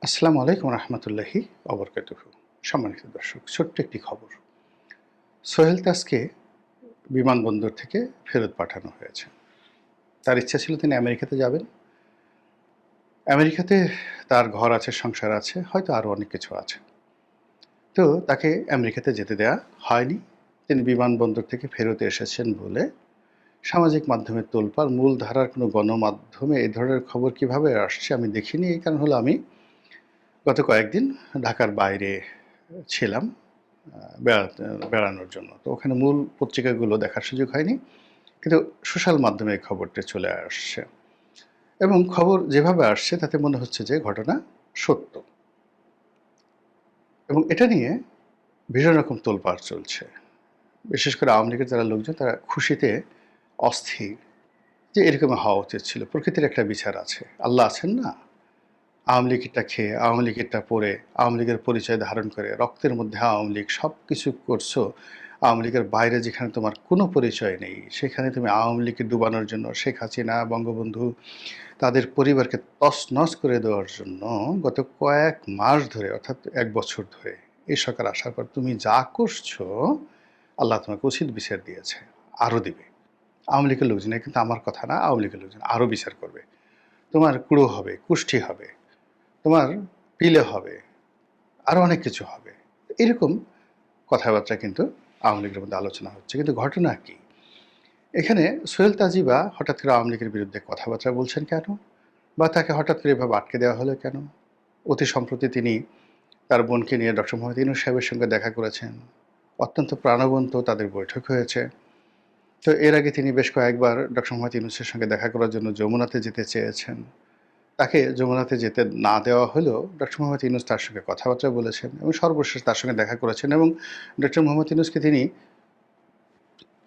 আসসালামু আলাইকুম রহমতুল্লাহি অবরকাতুহু। সম্মানিত দর্শক, ছোট্ট একটি খবর। সোহেল তাজকে বিমানবন্দর থেকে ফেরত পাঠানো হয়েছে। তার ইচ্ছা ছিল তিনি আমেরিকাতে যাবেন। আমেরিকাতে তার ঘর আছে, সংসার আছে, হয়তো আরও অনেক কিছু আছে। তো তাকে আমেরিকাতে যেতে দেয়া হয়নি। তিনি বিমানবন্দর থেকে ফেরত এসেছেন বলে সামাজিক মাধ্যমে তোলপাড়। মূলধারার কোনো গণমাধ্যমে এই ধরনের খবর কিভাবে আসছে আমি দেখিনি। এই কারণ হলো আমি গত কয়েকদিন ঢাকার বাইরে ছিলাম বেড়াতে বেড়ানোর জন্য। তো ওখানে মূল পত্রিকাগুলো দেখার সুযোগ হয়নি। কিন্তু সোশ্যাল মাধ্যমে এই খবরটি চলে আসছে এবং খবর যেভাবে আসছে তাতে মনে হচ্ছে যে ঘটনা সত্য এবং এটা নিয়ে ভীষণ রকম তোলপাড় চলছে। বিশেষ করে আওয়ামী লীগের যারা লোকজন তারা খুশিতে অস্থির যে এরকম হওয়া উচিত ছিল। প্রকৃতির একটা বিচার আছে। আল্লাহ আছেন না? আওয়ামী লীগেরটা খেয়ে, আওয়ামী লীগেরটা পরে, আওয়ামী লীগের পরিচয় ধারণ করে, রক্তের মধ্যে আওয়ামী লীগ সব কিছু করছো। আওয়ামী লীগের বাইরে যেখানে তোমার কোনো পরিচয় নেই, সেখানে তুমি আওয়ামী লীগকে ডুবানোর জন্য শেখ হাসিনা, বঙ্গবন্ধু তাদের পরিবারকে তছনছ করে দেওয়ার জন্য গত কয়েক মাস ধরে, অর্থাৎ ১ বছর ধরে এই সরকার আসার পর তুমি যা করছো, আল্লাহ তোমাকে উচিত বিচার দিয়েছে, আরও দিবে। আওয়ামী লীগের লোকজন, কিন্তু আমার কথা না, আওয়ামী লীগের লোকজন আরও বিচার করবে। তোমার কুড়ো হবে, কুষ্ঠি হবে, তোমার পিলে হবে, আরও অনেক কিছু হবে। এরকম কথাবার্তা কিন্তু আওয়ামী লীগের মধ্যে আলোচনা হচ্ছে। কিন্তু ঘটনা কি? এখানে সোহেল তাজিবা হঠাৎ করে আওয়ামী লীগের বিরুদ্ধে কথাবার্তা বলছেন কেন? বা তাকে হঠাৎ করে এভাবে আটকে দেওয়া হলো কেন? অতি সম্প্রতি তিনি তার বোনকে নিয়ে ডক্টর মোহাম্মদ ইউনূস সাহেবের সঙ্গে দেখা করেছেন। অত্যন্ত প্রাণবন্ত তাদের বৈঠক হয়েছে। তো এর আগে তিনি বেশ কয়েকবার ডক্টর মোহাম্মদ ইউনূসের সঙ্গে দেখা করার জন্য যমুনাতে যেতে চেয়েছেন। তাকে যমুনাতে যেতে না দেওয়া হলেও ডক্টর মোহাম্মদ ইউনূস তার সঙ্গে কথাবার্তা বলেছেন এবং সর্বশেষ তার সঙ্গে দেখা করেছেন এবং ডক্টর মোহাম্মদ ইউনূসকে তিনি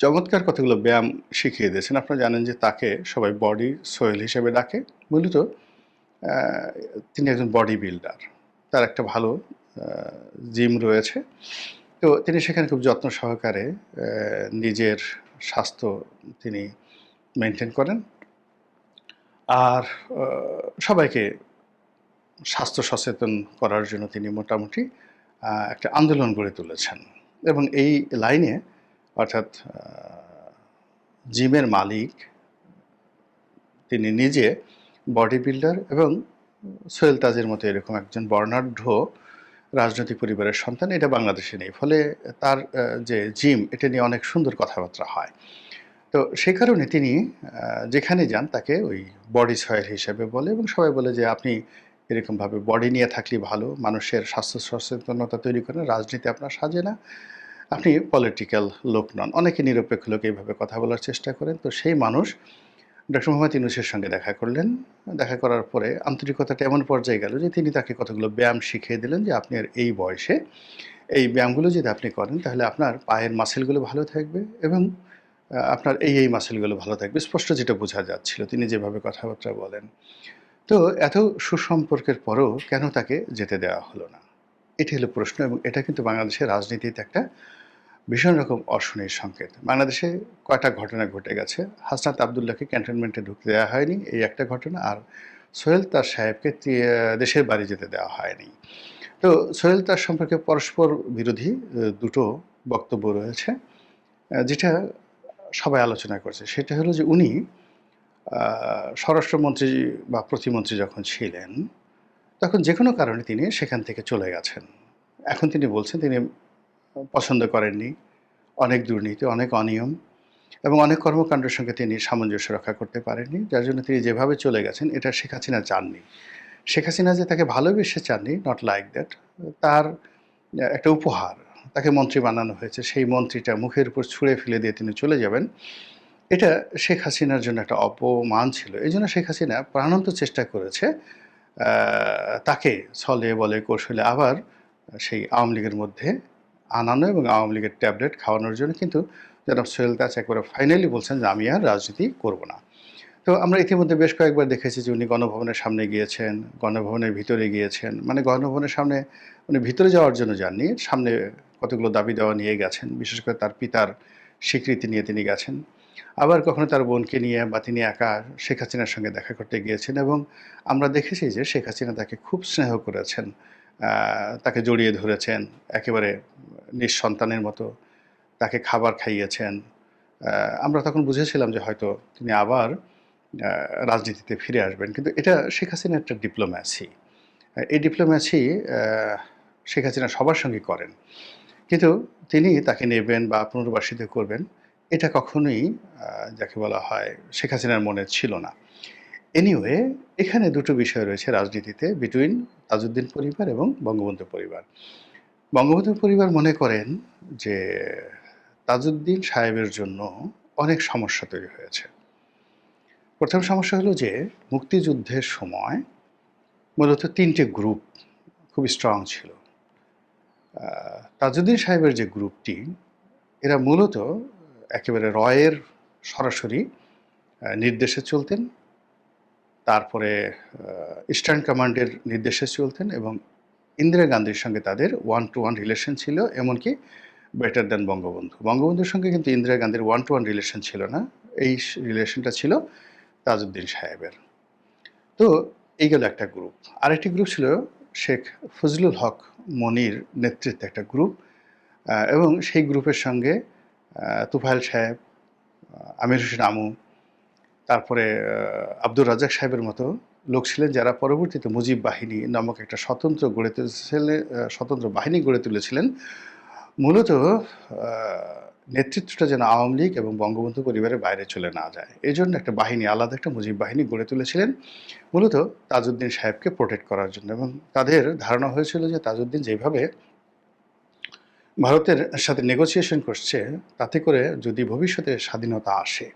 চমৎকার কতগুলো ব্যায়াম শিখিয়ে দিয়েছেন। আপনারা জানেন যে তাকে সবাই বডি সোহেল হিসেবে ডাকে। মূলত আ তিনি একজন বডি বিল্ডার। তার একটা ভালো আ জিম রয়েছে। তো তিনি সেখানে খুব যত্ন সহকারে নিজের স্বাস্থ্য তিনি মেইনটেইন করেন। আর আ সবাইকে স্বাস্থ্য সচেতন করার জন্য তিনি মোটামুটি একটা আন্দোলন গড়ে তুলেছেন এবং এই লাইনে অর্থাৎ জিমের মালিক তিনি নিজে বডি বিল্ডার এবং সোহেল তাজের মতো এরকম একজন বর্ণাঢ্য রাজনৈতিক পরিবারের সন্তান, এটা বাংলাদেশে নেই। ফলে তার যে জিম, এটা নিয়ে অনেক সুন্দর কথাবার্তা হয়। তো সে কারণে তিনি যেখানে যান তাকে ওই বডি সয়েল হিসেবে বলে এবং সবাই বলে যে আপনি এরকমভাবে বডি নিয়ে থাকলেই ভালো, মানুষের স্বাস্থ্য সচেতনতা তৈরি করেন, রাজনীতি আপনার সাজে না, আপনি পলিটিক্যাল লোক নন। অনেকে নিরপেক্ষ লোক এইভাবে কথা বলার চেষ্টা করেন। তো সেই মানুষ ডক্টর মোহাম্মদ ইউনূসের সঙ্গে দেখা করলেন। দেখা করার পরে আন্তরিকতাটা এমন পর্যায়ে গেল যে তিনি তাকে কতগুলো ব্যায়াম শিখিয়ে দিলেন যে আপনি আর এই বয়সে এই ব্যায়ামগুলো যদি আপনি করেন তাহলে আপনার পায়ের মাসেলগুলো ভালো থাকবে এবং আপনার এই মাসেলগুলো ভালো থাকবে। স্পষ্ট যেটা বোঝা যাচ্ছিল তিনি যেভাবে কথাবার্তা বলেন। তো এত সুসম্পর্কের পরেও কেন তাকে যেতে দেওয়া হলো না? এটি হলো প্রশ্ন এবং এটা কিন্তু বাংলাদেশের রাজনীতিতে একটা ভীষণ রকম অশনির সংকেত। বাংলাদেশে কয়টা ঘটনা ঘটে গেছে। হাসনাত আব্দুল্লাহকে ক্যান্টনমেন্টে ঢুকতে দেওয়া হয়নি, এই একটা ঘটনা। আর সোহেল তার সাহেবকে দেশের বাড়ি যেতে দেওয়া হয়নি। তো সোহেল তার সম্পর্কে পরস্পর বিরোধী দুটো বক্তব্য রয়েছে। যেটা সবাই আলোচনা করছে। সেটা হলো যে উনি স্বরাষ্ট্রমন্ত্রী বা প্রতিমন্ত্রী যখন ছিলেন, তখন যেকোনো কারণে তিনি সেখান থেকে চলে গেছেন। এখন তিনি বলছেন তিনি পছন্দ করেননি। অনেক দুর্নীতি, অনেক অনিয়ম এবং অনেক কর্মকাণ্ডের সঙ্গে তিনি সামঞ্জস্য রক্ষা করতে পারেননি। যার জন্য তিনি যেভাবে চলে গেছেন এটা শেখ হাসিনা চাননি। শেখ হাসিনা যে তাকে ভালোবেসে চাননি, নট লাইক দ্যাট। তার একটা উপহার। তাকে মন্ত্রী বানানো হয়েছে। সেই মন্ত্রীটা মুখের উপর ছুঁড়ে ফেলে দিয়ে তিনি চলে যাবেন। এটা শেখ হাসিনার জন্য একটা অপমান ছিল। এজন্য শেখ হাসিনা প্রাণান্ত চেষ্টা করেছে তাকে ছলে বলে কৌশলে আবার সেই আওয়ামী লীগের মধ্যে আনানো এবং আওয়ামী লীগের ট্যাবলেট খাওয়ানোর জন্য। কিন্তু জনাব সোহেল তাজ একবারে ফাইনালি বলছেন যে আমি আর রাজনীতি করব না। তো আমরা ইতিমধ্যে বেশ কয়েকবার দেখেছি যে উনি গণভবনের সামনে গিয়েছেন, গণভবনের ভিতরে গিয়েছেন। মানে গণভবনের সামনে উনি ভিতরে যাওয়ার জন্য যাননি। সামনে কতগুলো দাবি দেওয়া নিয়ে গেছেন। বিশেষ করে তার পিতার স্বীকৃতি নিয়ে তিনি গেছেন। আবার কখনো তার বোনকে নিয়ে বা তিনি একা শেখ হাসিনার সঙ্গে দেখা করতে গিয়েছেন এবং আমরা দেখেছি যে শেখ হাসিনা তাকে খুব স্নেহ করেছেন। তাকে জড়িয়ে ধরেছেন একেবারে নিঃসন্তানের মতো। তাকে খাবার খাইয়েছেন। আমরা তখন বুঝেছিলাম যে হয়তো তিনি আবার আ রাজনীতিতে ফিরে আসবেন। কিন্তু এটা শেখ হাসিনার একটা ডিপ্লোম্যাসি। এই ডিপ্লোম্যাসি আ শেখ হাসিনা সবার সঙ্গেই করেন। কিন্তু তিনি তাকে নেবেন বা পুনর্বাসিত করবেন, এটা কখনোই আ যাকে বলা হয় শেখ হাসিনার মনে ছিল না। এনিওয়ে এখানে দুটো বিষয় রয়েছে রাজনীতিতে বিটুইন তাজউদ্দিন পরিবার এবং বঙ্গবন্ধু পরিবার। বঙ্গবন্ধু পরিবার মনে করেন যে তাজউদ্দিন সাহেবের জন্য অনেক সমস্যা তৈরি হয়েছে। ১ম সমস্যা হলো যে মুক্তিযুদ্ধের সময় মূলত ৩ টে গ্রুপ খুব স্ট্রং ছিল। আ তাজউদ্দিন সাহেবের যে গ্রুপটি এরা মূলত একেবারে রয়ের সরাসরি নির্দেশে চলতেন। তারপরে ইস্টার্ন কমান্ডের নির্দেশে চলতেন এবং ইন্দিরা গান্ধীর সঙ্গে তাদের ওয়ান টু ওয়ান রিলেশন ছিল, এমনকি বেটার দ্যান বঙ্গবন্ধু। বঙ্গবন্ধুর সঙ্গে কিন্তু ইন্দিরা গান্ধীর ওয়ান টু ওয়ান রিলেশন ছিল না। এই রিলেশনটা ছিল তাজউদ্দিন সাহেবের। তো এই গেল একটা গ্রুপ। আরেকটি গ্রুপ ছিল শেখ ফজলুল হক মনির নেতৃত্বে একটা গ্রুপ এবং সেই গ্রুপের সঙ্গে তুফাইল সাহেব, আমির হোসেন আমু, তারপরে আব্দুর রাজ্জাক সাহেবের মতো লোক ছিলেন যারা পরবর্তীতে মুজিব বাহিনী নামক একটা স্বতন্ত্র বাহিনী গড়ে তুলেছিলেন। মূলত নেতৃত্বটা যেন আওয়ামী লীগ এবং বঙ্গবন্ধু পরিবারের বাইরে চলে না যায়। এজন্য একটা বাহিনী, আলাদা একটা মুজিব বাহিনী গড়ে তুলেছিলেন। মূলত তাজউদ্দিন সাহেবকে প্রোটেক্ট করার জন্য এবং তাদের ধারণা হয়েছিল যে তাজউদ্দিন যেভাবে ভারতের সাথে নেগোসিয়েশন করছে, তাতে করে যদি ভবিষ্যতে স্বাধীনতা আসে,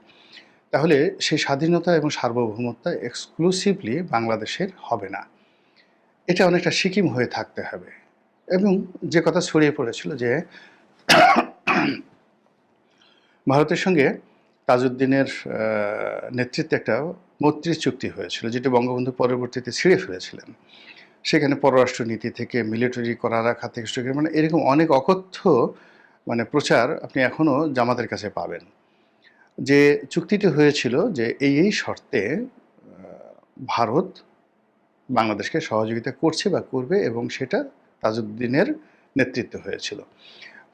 তাহলে সেই স্বাধীনতা এবং সার্বভৌমত্ব এক্সক্লুসিভলি বাংলাদেশের হবে না। এটা অনেকটা সিকিম হয়ে থাকতে হবে। এবং যে কথা ছড়িয়ে পড়েছিল যে ভারতের সঙ্গে তাজউদ্দিনের নেতৃত্বে একটা মৈত্রী চুক্তি হয়েছিল, যেটি বঙ্গবন্ধু পরবর্তীতে ছিঁড়ে ফেলেছিলেন। সেখানে পররাষ্ট্রনীতি থেকে মিলিটারি করা রাখা থেকে শুরু করে মানে এরকম অনেক অকথ্য প্রচার আপনি এখনও জামাতের কাছে পাবেন। যে চুক্তিটি হয়েছিল যে এই শর্তে ভারত বাংলাদেশকে সহযোগিতা করছে বা করবে এবং সেটা তাজউদ্দিনের নেতৃত্বে হয়েছিল।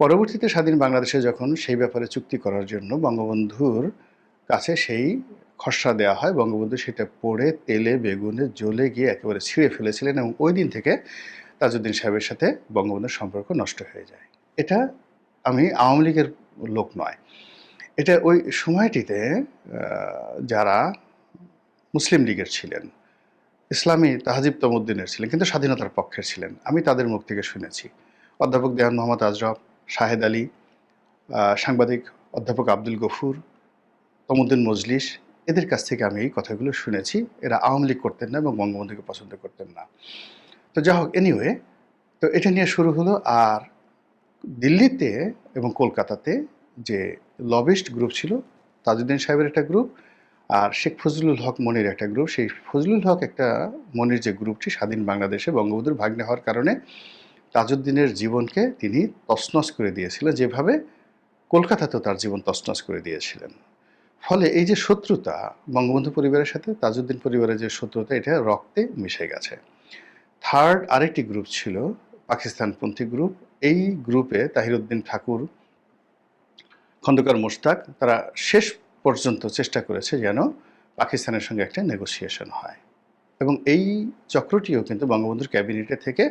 পরবর্তীতে স্বাধীন বাংলাদেশে যখন সেই ব্যাপারে চুক্তি করার জন্য বঙ্গবন্ধুর কাছে সেই খসড়া দেওয়া হয়, বঙ্গবন্ধু সেটা পড়ে তেলে বেগুনে জ্বলে গিয়ে একেবারে ছিঁড়ে ফেলেছিলেন এবং ওই দিন থেকে তাজউদ্দিন সাহেবের সাথে বঙ্গবন্ধুর সম্পর্ক নষ্ট হয়ে যায়। এটা আমি আওয়ামী লীগের লোক নয়, এটা ওই সময়টিতে যারা মুসলিম লীগের ছিলেন, ইসলামী তাহজিব তমুদ্দিনের ছিলেন, কিন্তু স্বাধীনতার পক্ষের ছিলেন, আমি তাদের মুখ থেকে শুনেছি। অধ্যাপক দেওয়ান মোহাম্মদ আজরফ, শাহেদ আলী, সাংবাদিক অধ্যাপক আব্দুল গফুর, তমুদ্দিন মজলিস, এদের কাছ থেকে আমি এই কথাগুলো শুনেছি। এরা আওয়ামী লীগ করতেন না এবং বঙ্গবন্ধুকে পছন্দ করতেন না। তো যা হোক, এনিওয়ে, তো এটা নিয়ে শুরু হলো। আর দিল্লিতে এবং কলকাতাতে যে লবিস্ট গ্রুপ ছিল, তাজউদ্দিন সাহেবের একটা গ্রুপ আর শেখ ফজলুল হক মনির একটা গ্রুপ। সেই ফজলুল হক একটা মনির যে গ্রুপটি স্বাধীন বাংলাদেশে বঙ্গবন্ধুর ভাগ্নে হওয়ার কারণে তাজউদ্দিনের জীবনকে তিনি তছনছ করে দিয়েছিলেন, যেভাবে কলকাতাতেও তার জীবন তছনছ করে দিয়েছিলেন। ফলে এই যে শত্রুতা বঙ্গবন্ধু পরিবারের সাথে তাজউদ্দিন পরিবারের যে শত্রুতা, এটা রক্তে মিশে গেছে। থার্ড আরেকটি গ্রুপ ছিল পাকিস্তানপন্থী গ্রুপ। এই গ্রুপে তাহিরউদ্দিন ঠাকুর, খন্দকার মোশতাক, তারা শেষ পর্যন্ত চেষ্টা করেছে যেন পাকিস্তানের সঙ্গে একটা নেগোসিয়েশন হয় এবং এই চক্রটিও কিন্তু বঙ্গবন্ধুর ক্যাবিনেটে থেকে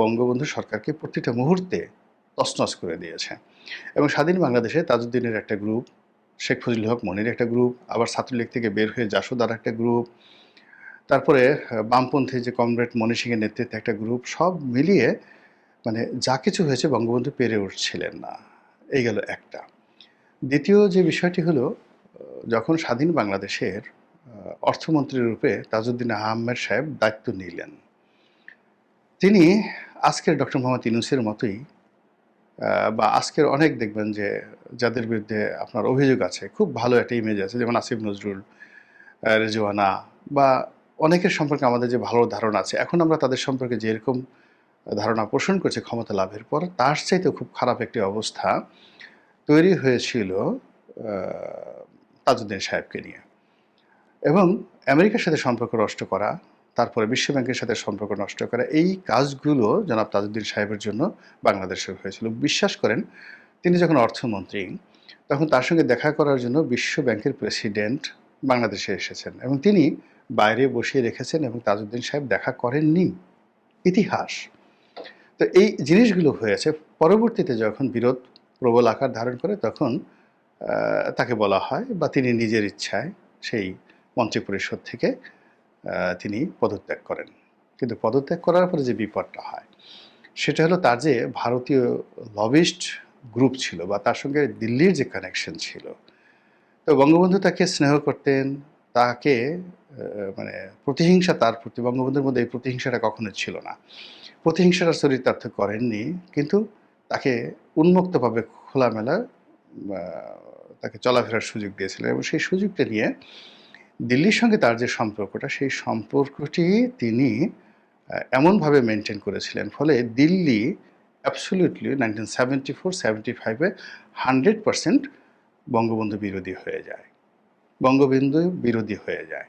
বঙ্গবন্ধু সরকারকে প্রতিটা মুহূর্তে তছনছ করে দিয়েছে। এবং স্বাধীন বাংলাদেশে তাজউদ্দিনের একটা গ্রুপ, শেখ ফজলুল হক মনির একটা গ্রুপ, আবার ছাত্রলীগ থেকে বের হয়ে জাসদ একটা গ্রুপ, তারপরে বামপন্থী যে কমরেড মনি সিংয়ের নেতৃত্বে একটা গ্রুপ, সব মিলিয়ে যা কিছু হয়েছে বঙ্গবন্ধু পেরে উঠছিলেন না। এই গেল একটা। দ্বিতীয় যে বিষয়টি হলো, যখন স্বাধীন বাংলাদেশের অর্থমন্ত্রী রূপে তাজউদ্দিন আহমেদ সাহেব দায়িত্ব নিলেন, তিনি আজকের ডক্টর মোহাম্মদ ইউনূসের মতোই বা আজকের অনেক দেখবেন যে যাদের বিরুদ্ধে আপনার অভিযোগ আছে, খুব ভালো একটা ইমেজ আছে, যেমন আসিফ নজরুল, রেজওয়ানা বা অনেকের সম্পর্কে আমাদের যে ভালো ধারণা আছে, এখন আমরা তাদের সম্পর্কে যেরকম ধারণা পোষণ করছি ক্ষমতা লাভের পর, তার চাইতে খুব খারাপ একটি অবস্থা তৈরি হয়েছিল তাজউদ্দিন সাহেবকে নিয়ে, এবং আমেরিকার সাথে সম্পর্ক নষ্ট করা, তারপরে বিশ্বব্যাংকের সাথে সম্পর্ক নষ্ট করা, এই কাজগুলো জনাব তাজউদ্দিন সাহেবের জন্য বাংলাদেশে হয়েছিল। বিশ্বাস করেন, তিনি যখন অর্থমন্ত্রী, তখন তার সঙ্গে দেখা করার জন্য বিশ্ব ব্যাংকের প্রেসিডেন্ট বাংলাদেশে এসেছেন এবং তিনি বাইরে বসিয়ে রেখেছেন এবং তাজউদ্দিন সাহেব দেখা করেননি। ইতিহাস। তো এই জিনিসগুলো হয়েছে। পরবর্তীতে যখন বিরোধ প্রবল আকার ধারণ করে, তখন তাকে বলা হয় বা তিনি নিজের ইচ্ছায় সেই মন্ত্রিপরিষদ থেকে তিনি পদত্যাগ করেন। কিন্তু পদত্যাগ করার পরে যে বিপদটা হয়, সেটা হলো তার যে ভারতীয় লবিস্ট গ্রুপ ছিল বা তার সঙ্গে দিল্লির যে কানেকশন ছিল, তো বঙ্গবন্ধু তাকে স্নেহ করতেন, তাকে মানে প্রতিহিংসা তার প্রতি, বঙ্গবন্ধুর মধ্যে এই প্রতিহিংসাটা কখনো ছিল না। প্রতিহিংসাটা চরিতার্থ করেননি, কিন্তু তাকে উন্মুক্তভাবে খোলামেলা তাকে চলাফেরার সুযোগ দিয়েছিলেন এবং সেই সুযোগটা নিয়ে দিল্লির সঙ্গে তার যে সম্পর্কটা, সেই সম্পর্কটি তিনি এমনভাবে মেনটেন করেছিলেন, ফলে দিল্লি অ্যাবসলিউটলি 1974-75-এ 100% বঙ্গবন্ধু বিরোধী হয়ে যায়, বঙ্গবন্ধু বিরোধী হয়ে যায়।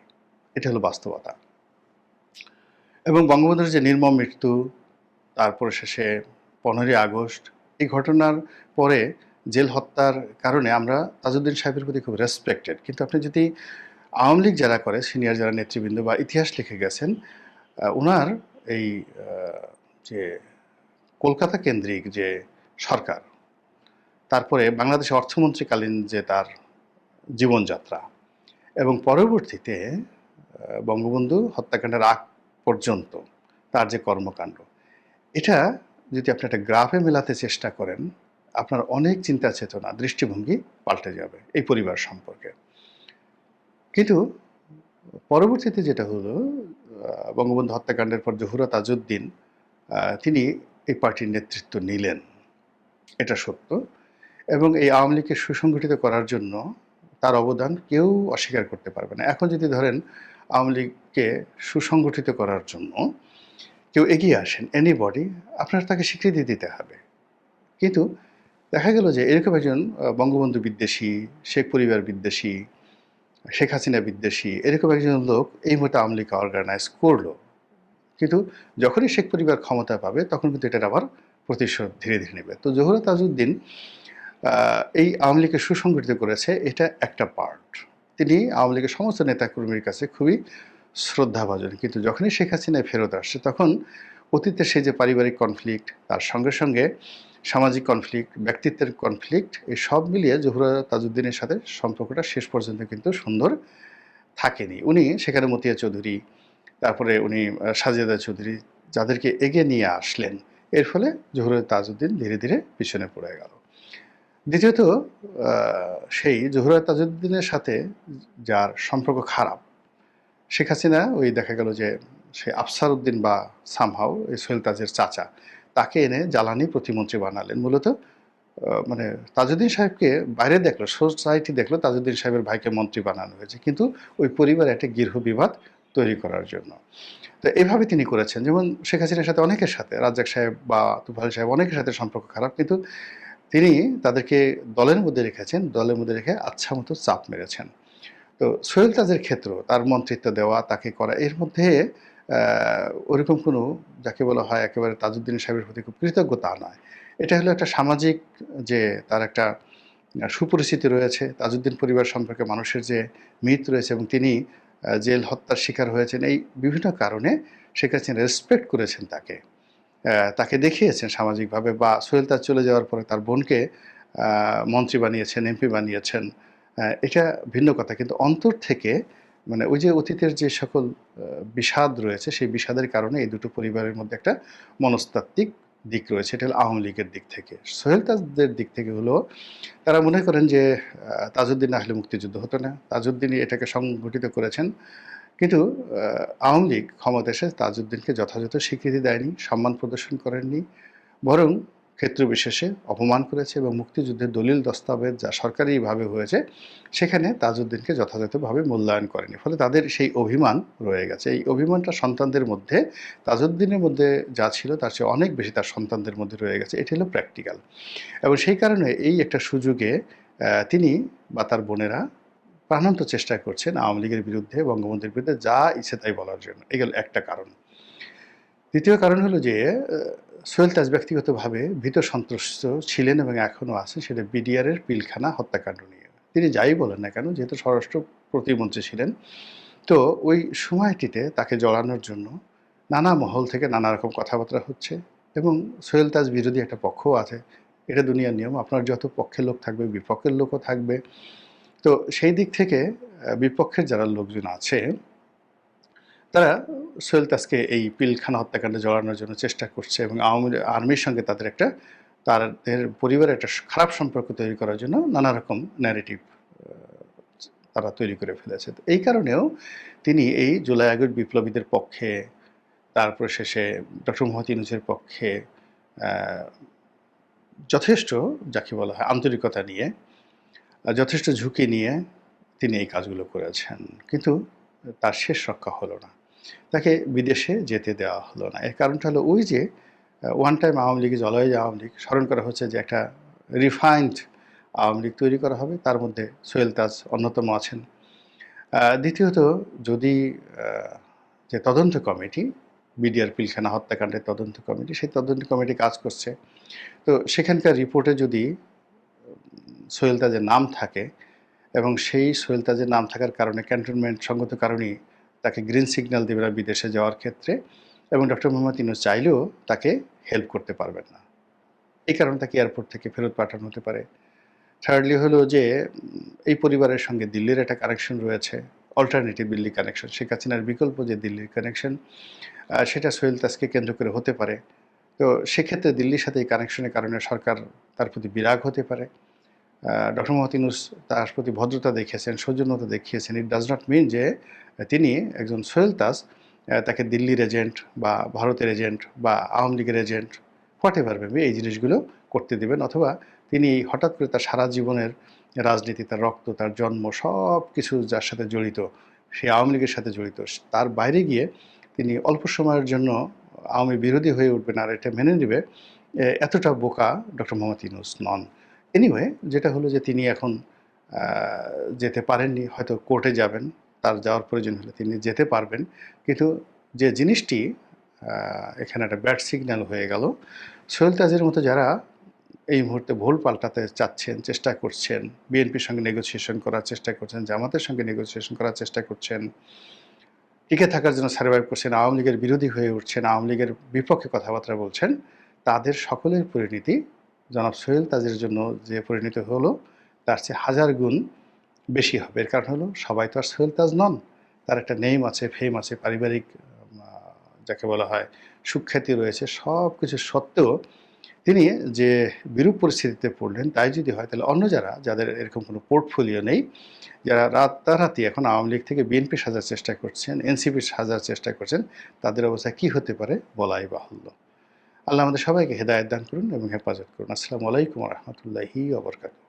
এটা হলো বাস্তবতা। এবং বঙ্গবন্ধুর যে নির্মম মৃত্যু, তারপরে শেষে 15ই আগস্ট, এই ঘটনার পরে জেল হত্যার কারণে আমরা তাজউদ্দিন সাহেবের প্রতি খুব রেসপেক্টেড। কিন্তু আপনি যদি আওয়ামী লীগ যারা করে, সিনিয়র যারা নেতৃবৃন্দ বা ইতিহাস লিখে গেছেন, ওনার এই যে কলকাতা কেন্দ্রিক যে সরকার, তারপরে বাংলাদেশ অর্থমন্ত্রীকালীন যে তার জীবনযাত্রা, এবং পরবর্তীতে বঙ্গবন্ধু হত্যাকাণ্ডের আগ পর্যন্ত তার যে কর্মকাণ্ড, এটা যদি আপনি একটা গ্রাফে মেলাতে চেষ্টা করেন, আপনার অনেক চিন্তা চেতনা, দৃষ্টিভঙ্গি পাল্টে যাবে এই পরিবার সম্পর্কে। কিন্তু পরবর্তীতে যেটা হলো, বঙ্গবন্ধু হত্যাকাণ্ডের পর জহুরা তাজউদ্দিন তিনি এই পার্টির নেতৃত্ব নিলেন, এটা সত্য। এবং এই আওয়ামী লীগকে সুসংগঠিত করার জন্য তার অবদান কেউ অস্বীকার করতে পারবে না। এখন যদি ধরেন আওয়ামী লীগকে সুসংগঠিত করার জন্য কেউ এগিয়ে আসেন, এনিবডি, আপনার তাকে স্বীকৃতি দিতে হবে। কিন্তু দেখা গেল যে এরকম একজন বঙ্গবন্ধু বিদ্বেষী, শেখ পরিবার বিদ্বেষী, শেখ হাসিনা বিদ্বেষী, এরকম একজন লোক এই মুহূর্তে আওয়ামী লীগকে অর্গানাইজ করলো, কিন্তু যখনই শেখ পরিবার ক্ষমতা পাবে, তখন কিন্তু এটার আবার প্রতিশোধ ধীরে ধীরে নেবে। তো জহুরা তাজউদ্দিন এই আওয়ামী লীগকে সুসংগঠিত করেছে, এটা একটা পার্ট। তিনি আওয়ামী লীগের সমস্ত নেতাকর্মীর কাছে খুবই শ্রদ্ধাভাজন। কিন্তু যখনই শেখ হাসিনায় ফেরত আসছে, তখন অতীতের সেই যে পারিবারিক কনফ্লিক্ট, তার সঙ্গে সঙ্গে সামাজিক কনফ্লিক্ট, ব্যক্তিত্বের কনফ্লিক্ট, এই সব মিলিয়ে জহুরা তাজউদ্দিনের সাথে সম্পর্কটা শেষ পর্যন্ত কিন্তু সুন্দর থাকেনি। উনি সেখানে মতিয়া চৌধুরী, তারপরে উনি সাজেদা চৌধুরী, যাদেরকে এগিয়ে নিয়ে আসলেন, এর ফলে জহুরা তাজউদ্দিন ধীরে ধীরে পিছনে পড়ে গেল। দ্বিতীয়ত, সেই জহুরা তাজউদ্দিনের সাথে যার সম্পর্ক খারাপ, শেখ হাসিনা ওই দেখা গেল যে সে আফসার উদ্দিন বা সামহাও এই সোহেল তাজের চাচা, তাকে এনে জ্বালানি প্রতিমন্ত্রী বানালেন। মূলত মানে তাজউদ্দিন সাহেবকে বাইরে দেখলো, সোসাইটি দেখলো তাজউদ্দিন সাহেবের ভাইকে মন্ত্রী বানানো হয়েছে, কিন্তু ওই পরিবারে একটা গৃহ বিবাদ তৈরি করার জন্য। তো এভাবে তিনি করেছেন। যেমন শেখ হাসিনার সাথে অনেকের সাথে, রাজ্জাক সাহেব বা তুফাইল সাহেব, অনেকের সাথে সম্পর্ক খারাপ, কিন্তু তিনি তাদেরকে দলের মধ্যে রেখেছেন, দলের মধ্যে রেখে আচ্ছা মতো চাপ মেরেছেন। তো সোহেল তাজের ক্ষেত্র, তার মন্ত্রিত্ব দেওয়া, তাকে করা, এর মধ্যে ওরকম কোনো, যাকে বলা হয় একেবারে তাজউদ্দিন সাহেবের প্রতি খুব কৃতজ্ঞ তা নয়। এটা হলো একটা সামাজিক যে তার একটা সুপরিচিতি রয়েছে, তাজউদ্দিন পরিবার সম্পর্কে মানুষের যে মিথ রয়েছে, এবং তিনি জেল হত্যার শিকার হয়েছেন, এই বিভিন্ন কারণে শেখ হাসিনা রেসপেক্ট করেছেন তাকে, তাকে দেখিয়েছেন সামাজিকভাবে। বা সোহেল তাজ চলে যাওয়ার পরে তার বোনকে মন্ত্রী বানিয়েছেন, এমপি বানিয়েছেন, এটা ভিন্ন কথা। কিন্তু অন্তর থেকে, মানে ওই যে অতীতের যে সকল বিষাদ রয়েছে, সেই বিষাদের কারণে এই দুটো পরিবারের মধ্যে একটা মনস্তাত্ত্বিক দিক রয়েছে। এটা হলো আওয়ামী লীগের দিক থেকে। সোহেল তাজদের দিক থেকে হলো, তারা মনে করেন যে তাজউদ্দিন না হলে মুক্তিযুদ্ধ হতো না, তাজউদ্দিনই এটাকে সংগঠিত করেছেন। কিন্তু আওয়ামী লীগ ক্ষমতা এসে তাজউদ্দিনকে যথাযথ স্বীকৃতি দেয়নি, সম্মান প্রদর্শন করেননি, বরং ক্ষেত্রবিশেষে অপমান করেছে এবং মুক্তিযুদ্ধের দলিল দস্তাবেজ যা সরকারিভাবে হয়েছে, সেখানে তাজউদ্দিনকে যথাযথভাবে মূল্যায়ন করেনি। ফলে তাদের সেই অভিমান রয়ে গেছে। এই অভিমানটা সন্তানদের মধ্যে, তাজউদ্দিনের মধ্যে যা ছিল তার চেয়ে অনেক বেশি তার সন্তানদের মধ্যে রয়ে গেছে। এটি হলো প্র্যাকটিক্যাল। এবং সেই কারণে এই একটা সুযোগে তিনি বা তার বোনেরা প্রাণান্ত চেষ্টা করছেন আওয়ামী লীগের বিরুদ্ধে, বঙ্গবন্ধুর বিরুদ্ধে যা ইচ্ছে তাই বলার জন্য। এগুলো একটা কারণ। দ্বিতীয় কারণ হলো যে সোহেল তাজ ব্যক্তিগতভাবে ভীত সন্ত্রস্ত ছিলেন এবং এখনও আছেন, সেটা বিডিআরের পিলখানা হত্যাকাণ্ড নিয়ে। তিনি যাই বলেন না কেন, যেহেতু স্বরাষ্ট্র প্রতিমন্ত্রী ছিলেন, তো ওই সময়টিতে তাকে জড়ানোর জন্য নানা মহল থেকে নানা রকম কথাবার্তা হচ্ছে এবং সোহেল তাজ বিরোধী একটা পক্ষও আছে। এটা দুনিয়ার নিয়ম, আপনার যত পক্ষের লোক থাকবে বিপক্ষের লোকও থাকবে। তো সেই দিক থেকে বিপক্ষের যারা লোকজন আছে তারা সোহেল তাজকে এই পিলখানা হত্যাকাণ্ডে জড়ানোর জন্য চেষ্টা করছে এবং আর্মির সঙ্গে তাদের পরিবারের একটা খারাপ সম্পর্ক তৈরি করার জন্য নানা রকম ন্যারেটিভ তারা তৈরি করে ফেলেছে। তো এই কারণেও তিনি এই জুলাই আগস্ট বিপ্লবীদের পক্ষে, তারপর শেষে ডক্টর মোহাম্মদ ইউনূসের পক্ষে যথেষ্ট, যাকে বলা হয় আন্তরিকতা নিয়ে, যথেষ্ট ঝুঁকি নিয়ে তিনি এই কাজগুলো করেছেন। কিন্তু তার শেষ রক্ষা হলো না, তাকে বিদেশে যেতে দেওয়া হলো না। এর কারণটা হলো ওই যে ওয়ান টাইম আওয়ামী লীগ, জলবায়ু আওয়ামী লীগ স্মরণ করা হচ্ছে যে একটা রিফাইন্ড আওয়ামী লীগ তৈরি করা হবে, তার মধ্যে সোহেল তাজ অন্যতম আছেন। দ্বিতীয়ত, যদি যে তদন্ত কমিটি, বিডিআর পিলখানা হত্যাকাণ্ডের তদন্ত কমিটি, সেই তদন্ত কমিটি কাজ করছে, তো সেখানকার রিপোর্টে যদি সোহেল তাজের নাম থাকে এবং সেই সোহেল তাজের নাম থাকার কারণে ক্যান্টনমেন্ট সঙ্গত কারণেই তাকে গ্রিন সিগন্যাল দেবে না বিদেশে যাওয়ার ক্ষেত্রে, এবং ডক্টর মোহাম্মদ ইউনূস চাইলেও তাকে হেল্প করতে পারবেন না, এই কারণে তাকে এয়ারপোর্ট থেকে ফেরত পাঠানো হতে পারে। থার্ডলি হলো যে এই পরিবারের সঙ্গে দিল্লির একটা কানেকশন রয়েছে, অল্টারনেটিভ দিল্লি কানেকশন, শেখ হাসিনার বিকল্প যে দিল্লির কানেকশন, সেটা সোহেল তাজকে কেন্দ্র করে হতে পারে। তো সেক্ষেত্রে দিল্লির সাথে এই কানেকশনের কারণে সরকার তার প্রতি বিরাগ হতে পারে। ডক্টর মোহাম্মদ ইউনূস তার প্রতি ভদ্রতা দেখিয়েছেন, সৌজন্যতা দেখিয়েছেন। ইট ডাজ নট মিন যে তিনি একজন সোহেল তাজ তাকে দিল্লির এজেন্ট বা ভারতের এজেন্ট বা আওয়ামী লীগের এজেন্ট হোয়াট এভার মেবি এই জিনিসগুলো করতে দেবেন, অথবা তিনি হঠাৎ করে তার সারা জীবনের রাজনীতি, তার রক্ত, তার জন্ম সব কিছু যার সাথে জড়িত, সেই আওয়ামী লীগের সাথে জড়িত, তার বাইরে গিয়ে তিনি অল্প সময়ের জন্য আওয়ামী বিরোধী হয়ে উঠবেন আর এটা মেনে নেবে, এতটা বোকা ডক্টর মোহাম্মদ ইউনূস নন। এনিওয়ে, যেটা হলো যে তিনি এখন যেতে পারেননি, হয়তো কোর্টে যাবেন, তার যাওয়ার প্রয়োজন হলে তিনি যেতে পারবেন। কিন্তু যে জিনিসটি এখানে একটা ব্যাড সিগন্যাল হয়ে গেল, সোহেল তাজের মতো যারা এই মুহূর্তে ভুল পাল্টাতে চাচ্ছেন, চেষ্টা করছেন, বিএনপির সঙ্গে নেগোসিয়েশন করার চেষ্টা করছেন, জামাতের সঙ্গে নেগোসিয়েশন করার চেষ্টা করছেন, টিকে থাকার জন্য সার্ভাইভ করছেন, আওয়ামী লীগের বিরোধী হয়ে উঠছেন, আওয়ামী লীগের বিপক্ষে কথাবার্তা বলছেন, তাদের সকলের পরিণতি জনাব সোহেল তাজের জন্য যে পরিণতি হলো তার চেয়ে হাজার গুণ বেশি হবে। এর কারণ হলো সবাই তো আর সোহেল তাজ নন, তার একটা নেম আছে, ফেম আছে, পারিবারিক যাকে বলা হয় সুখ্যাতি রয়েছে। সব কিছু সত্ত্বেও তিনি যে বিরূপ পরিস্থিতিতে পড়লেন, তাই যদি হয় তাহলে অন্য যাদের এরকম কোনো পোর্টফোলিও নেই, যারা রাতারাতি এখন আওয়ামী লীগ থেকে বিএনপি সাজার চেষ্টা করছেন, এনসিপি সাজার চেষ্টা করছেন, তাদের অবস্থা কী হতে পারে বলাই বাহুল্য। আল্লাহ আমাদের সবাইকে হেদায়েত দান করুন এবং হেফাজত করুন। আসসালামু আলাইকুম ওয়া রাহমাতুল্লাহি ওয়া বারাকাতুহু।